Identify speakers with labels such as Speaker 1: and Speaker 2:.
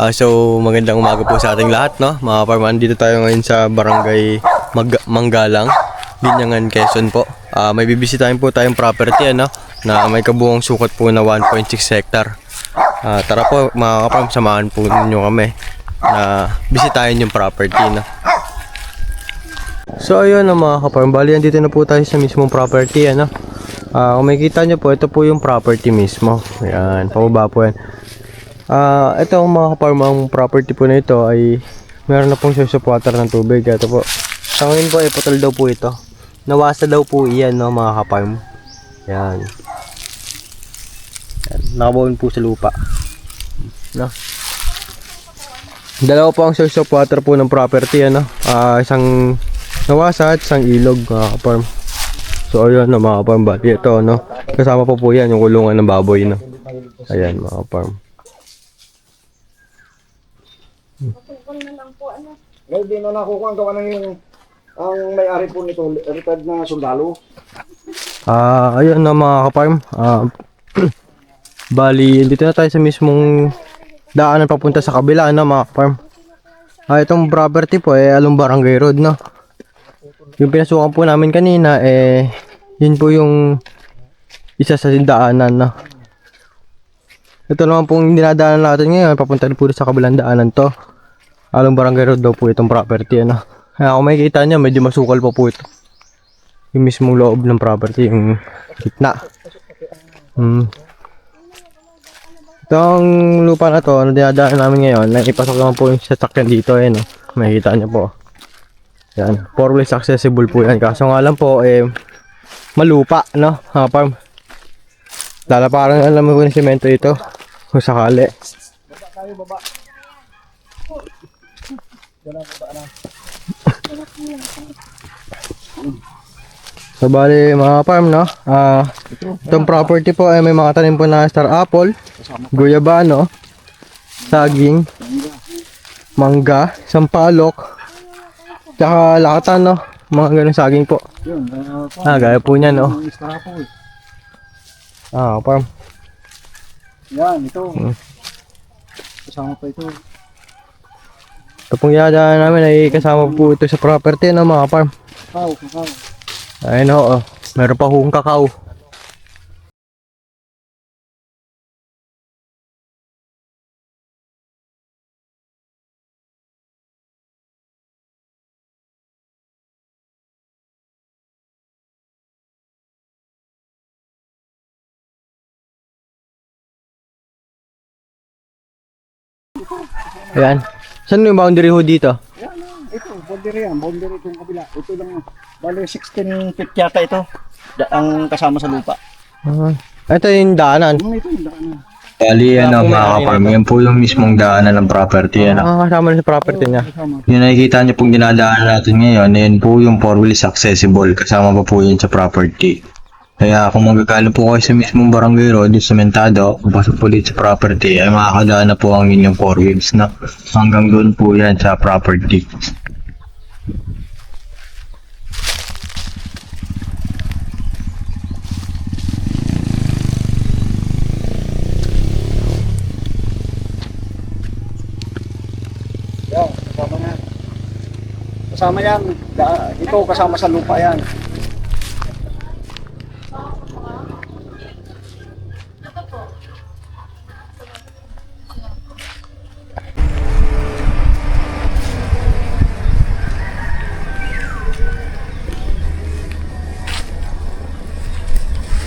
Speaker 1: So magandang umaga po sa ating lahat, no? Mga farm, andito tayo ngayon sa barangay Manggalang, Binyangan, Quezon po. May bibisitahin po tayong property, ano, na may kabuuang sukat po na 1.6 hectare. Tara po mga farm, samahan po ninyo kami na bisitahin yung property, no? So ayun na mga ka-farm, bali andito na po tayo sa mismong property, ano. Kung makikita nyo po, ito po yung property mismo. Ayan, pababa po yan. Ito ang mga ka-farm, ang property po na ito ay meron na pong source of water ng tubig. Ito po, sa ngayon po ay putol daw po ito. Nawasa daw po iyan, no, mga ka-farm. Yan. Nakabaon po sa lupa, no? Dalawa po ang source of water po ng property, ano. Isang nawasa at isang ilog, mga ka-farm. So ayun, no, mga ka-farm, bali ito, no, kasama po po yan yung kulungan ng baboy, no. Ayan, mga ka-farm.
Speaker 2: Ngayon din na nakukuha ang gawa ng yung ang may-ari po nito, retired na sundalo.
Speaker 1: Ayun na mga ka-farm. Bali, dito na tayo sa mismong daanan papunta sa kabila, no, mga ka-farm. Itong property po along Barangay Road, no. Yung pinasukan po namin kanina yun po yung isa sa daanan, no. Ito naman pong dinadaanan natin ngayon, papunta po sa kabilang daanan to. Along Barangay Road daw po itong property, ano. Kaya kung makikita nyo, medyo masukal pa po ito. Yung mismong loob ng property, yung gitna. Itong lupa na to, na dinadaan namin ngayon, ipasok naman po yung sasakyan dito, no. Makikita nyo po. Yan, 4-wheels accessible po yan. Kaso nga lang po, malupa, no, farm. Lalaparan alam mo po ng semento ito, kung sakali.
Speaker 2: Baba.
Speaker 1: So bali mga farm, no, itong property po ay may mga tanim po na star apple, guyabano, saging, mangga, sampalok, tsaka lakatan, no, mga ganun saging po.
Speaker 2: Yun,
Speaker 1: Gaya po niyan, no. Farm.
Speaker 2: Yan, ito. Kasama pa ito.
Speaker 1: Ito pong yadaan namin ay kasama po ito sa property, no, mga farm.
Speaker 2: Kakao.
Speaker 1: Ayun, no, meron pa hong kakao. Ayan. Saan yung boundary ho dito?
Speaker 2: Yan, ito, boundary yan. Boundary itong kabila. Ito lang, bali 16 feet yata ito. Ang kasama sa lupa.
Speaker 1: Ito yung daanan.
Speaker 2: Ito yung daanan.
Speaker 3: Bali, mga ka-farm, yan po yung mismong daanan ng property,
Speaker 1: Kasama na sa property niya.
Speaker 3: Yung nakikita niyo pong dinadaanan natin ngayon, yan po yung 4-wheels accessible, kasama pa po yun sa property. Kaya kung magkakalo po kayo sa mismong barangay road, yung sementado, kung pasok po dito sa property, ay makakadaan na po ang inyong 4-wheels na hanggang doon po yan sa property.
Speaker 2: Yan, kasama yan. Kasama yan. Ito kasama sa lupa yan.